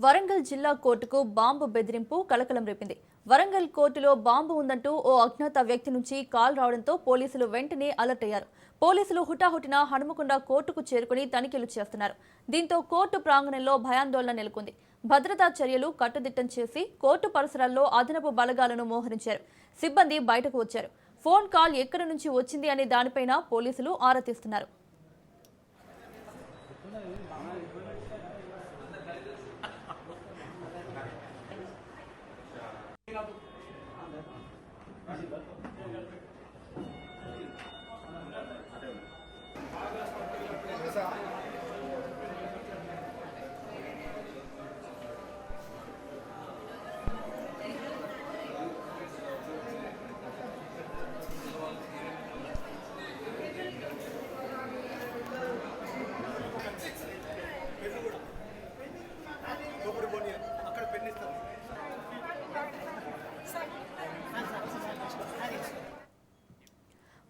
వరంగల్ జిల్లా కోర్టుకు బాంబు బెదిరింపు కలకలం రేపింది. వరంగల్ కోర్టులో బాంబు ఉందంటూ ఓ అజ్ఞాత వ్యక్తి నుంచి కాల్ రావడంతో పోలీసులు వెంటనే అలర్ట్ అయ్యారు. పోలీసులు హుటాహుటిన హనుమకొండ కోర్టుకు చేరుకుని తనిఖీలు చేస్తున్నారు. దీంతో కోర్టు ప్రాంగణంలో భయాందోళన నెలకొంది. భద్రతా చర్యలు కట్టుదిట్టం చేసి కోర్టు పరిసరాల్లో అదనపు బలగాలను మోహరించారు. సిబ్బంది బయటకు వచ్చారు. ఫోన్ కాల్ ఎక్కడి నుంచి వచ్చింది అనే దానిపైన పోలీసులు ఆరా తీస్తున్నారు.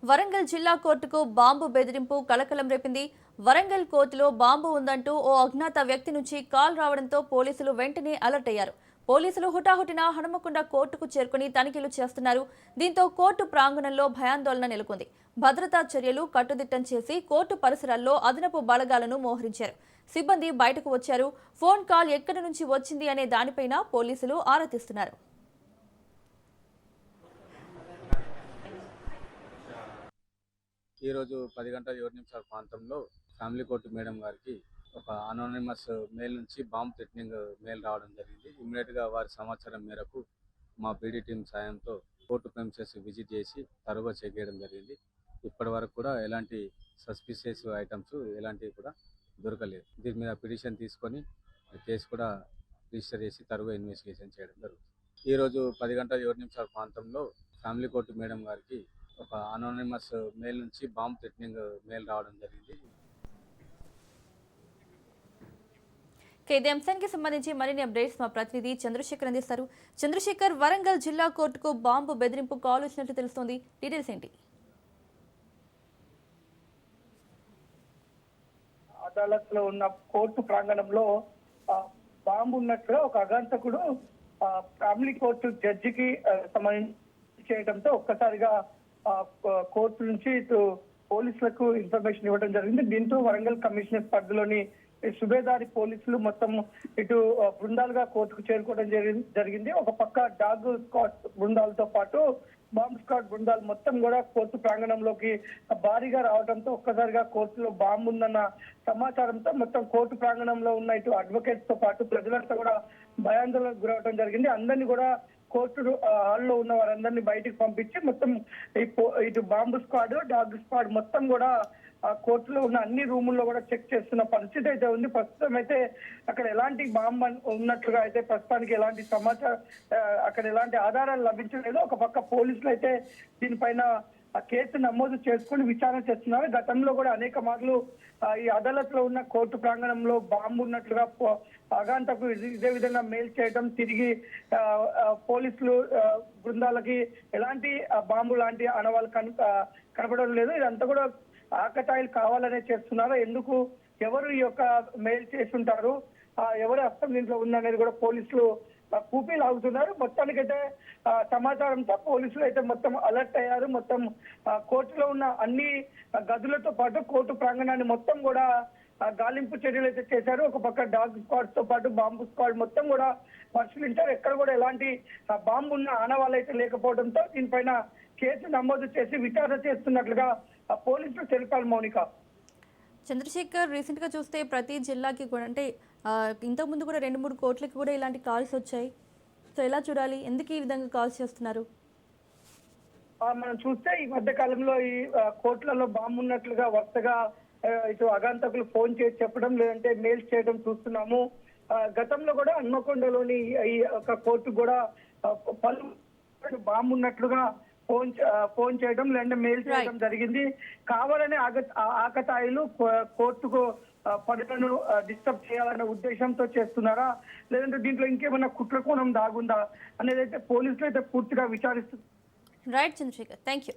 వరంగల్ జిల్లా కోర్టుకు బాంబు బెదిరింపు కలకలం రేపింది. వరంగల్ కోర్టులో బాంబు ఉందంటూ ఓ అజ్ఞాత వ్యక్తి నుంచి కాల్ రావడంతో పోలీసులు వెంటనే అలర్ట్ అయ్యారు. పోలీసులు హుటాహుటిన హనుమకొండ కోర్టుకు చేరుకుని తనిఖీలు చేస్తున్నారు. దీంతో కోర్టు ప్రాంగణంలో భయాందోళన నెలకొంది. భద్రతా చర్యలు కట్టుదిట్టం చేసి కోర్టు పరిసరాల్లో అదనపు బలగాలను మోహరించారు. సిబ్బంది బయటకు వచ్చారు. ఫోన్ కాల్ ఎక్కడి నుంచి వచ్చింది అనే దానిపైన పోలీసులు ఆరా తీస్తున్నారు. ఈరోజు 10 గంటల 7 నిమిషాల ప్రాంతంలో ఫ్యామిలీ కోర్టు మేడం గారికి ఒక అనోనిమస్ మెయిల్ నుంచి బాంబ్ థ్రెటనింగ్ మెయిల్ రావడం జరిగింది. ఇమ్మీడియట్గా వారి సమాచారం మేరకు మా పీడీ టీం సాయంతో కోర్టు ప్రెమిసెస్ విజిట్ చేసి తరువుగా చెక్ చేయడం జరిగింది. ఇప్పటి వరకు కూడా ఎలాంటి సస్పిషియస్ ఐటమ్స్ ఎలాంటివి కూడా దొరకలేదు. దీని మీద పిటిషన్ తీసుకొని కేసు కూడా రిజిస్టర్ చేసి తరువుగా ఇన్వెస్టిగేషన్ చేయడం జరుగుతుంది. ఈరోజు 10 గంటల 7 నిమిషాల ప్రాంతంలో ఫ్యామిలీ కోర్టు మేడం గారికి ఒక అనోనిమస్ మెయిల్ నుంచి బాంబ్ థ్రెటనింగ్ మెయిల్ రావడం జరిగింది. ఇదే అంశానికి సంబంధించి మరిన్ని అప్డేట్స్ మా ప్రతినిధి చంద్రశేఖర్ అందిస్తారు. చంద్రశేఖర్, వరంగల్ జిల్లా కోర్టుకు బాంబు బెదిరింపు కాల్ వచ్చినట్లు తెలుస్తోంది. డీటెయిల్స్ ఏంటి? అదాలత్ లో ఉన్న కోర్టు ప్రాంగణంలో బాంబు ఉన్నట్లుగా ఒక అగాంతకుడు ఫ్యామిలీ కోర్టు జడ్జికి సంబంధించి చేయడంతో ఒక్కసారిగా కోర్టు నుంచి ఇటు పోలీసులకు ఇన్ఫర్మేషన్ ఇవ్వడం జరిగింది. దీంతో వరంగల్ కమిషనర్ పరిధిలోని సుబేదారి పోలీసులు మొత్తం ఇటు బృందాలుగా కోర్టుకు చేరుకోవడం జరిగింది. ఒక పక్క డాగ్ స్క్వాడ్ బృందాలతో పాటు బాంబ్ స్క్వాడ్ బృందాలు మొత్తం కూడా కోర్టు ప్రాంగణంలోకి భారీగా రావడంతో ఒక్కసారిగా కోర్టులో బాంబు ఉందన్న సమాచారంతో మొత్తం కోర్టు ప్రాంగణంలో ఉన్న ఇటు అడ్వకేట్స్ తో పాటు ప్రజలంతా కూడా భయాందోళనకు గురవడం జరిగింది. అందరినీ కూడా కోర్టు హాల్లో ఉన్న వారందరినీ బయటికి పంపించి మొత్తం ఇటు బాంబు స్క్వాడ్ డాగ్ స్క్వాడ్ మొత్తం కూడా ఆ కోర్టులో ఉన్న అన్ని రూముల్లో కూడా చెక్ చేస్తున్న పరిస్థితి అయితే ఉంది. ప్రస్తుతం అయితే అక్కడ ఎలాంటి బాంబు ఉన్నట్లుగా అయితే ప్రస్తుతానికి ఎలాంటి సమాచారం అక్కడ ఎలాంటి ఆధారాలు లభించలేదు. ఒక పక్క పోలీసులు అయితే దీనిపైన కేసు నమోదు చేసుకుని విచారణ చేస్తున్నారు. గతంలో కూడా అనేక మార్లు ఈ అదాలత్ లో ఉన్న కోర్టు ప్రాంగణంలో బాంబు ఉన్నట్లుగా అగాంతకు ఇదే విధంగా మెయిల్ చేయడం, తిరిగి పోలీసులు బృందాలకి ఎలాంటి బాంబు లాంటి ఆనవాళ్ళు కనపడడం లేదు. ఇదంతా కూడా ఆకతాయిలు కావాలనే చేస్తున్నారు. ఎందుకు, ఎవరు ఈ యొక్క మెయిల్ చేసి ఉంటారు, ఎవరి హస్తం దీంట్లో ఉందనేది కూడా పోలీసులు కూపీ లాగుతున్నారు. మొత్తానికైతే సమాచారంతో పోలీసులు అయితే మొత్తం అలర్ట్ అయ్యారు. మొత్తం కోర్టులో ఉన్న అన్ని గదులతో పాటు కోర్టు ప్రాంగణాన్ని మొత్తం కూడా గాలింపు చర్యలు అయితే చేశారు. ఒక పక్క డాగ్ స్క్వాడ్ తో పాటు బాంబు స్క్వాడ్ మొత్తం కూడా పరిశీలించారు. ఎక్కడ కూడా ఎలాంటి బాంబు ఉన్న ఆనవాళ్ళు అయితే లేకపోవడంతో దీనిపైన కేసు నమోదు చేసి విచారణ చేస్తున్నట్లుగా పోలీసులు తెలిపారు. మౌనిక, చంద్రశేఖర్, రీసెంట్ గా చూస్తే ప్రతి జిల్లాకి కూడా అంటే ఇంతకుముందు కూడా 2-3 కోట్లకి కూడా ఇలాంటి కాల్స్ వచ్చాయి. సో ఎలా చూడాలి, ఎందుకు ఈ విధంగా కాల్స్ చేస్తున్నారు? మనం చూస్తే ఈ మధ్య కాలంలో ఈ కోర్టులలో బాంబు ఉన్నట్లుగా వరుసగా ఇటు అగాంతకులు ఫోన్ చేసి చెప్పడం, లేదంటే మెయిల్స్ చేయడం చూస్తున్నాము. గతంలో కూడా హన్మకొండలోని ఈ ఒక కోర్టు కూడా పలు బాంబు ఉన్నట్లుగా ఫోన్ చేయడం లేదంటే మెయిల్ చేయడం జరిగింది. కావాలనే ఆకతాయిలు కోర్టుకు పనులను డిస్టర్బ్ చేయాలనే ఉద్దేశంతో చేస్తున్నారా, లేదంటే దీంట్లో ఇంకేమైనా కుట్రకోణం దాగుందా అనేది అయితే పోలీసులు అయితే పూర్తిగా విచారిస్తున్నారు. Right Chandrashekar, thank you.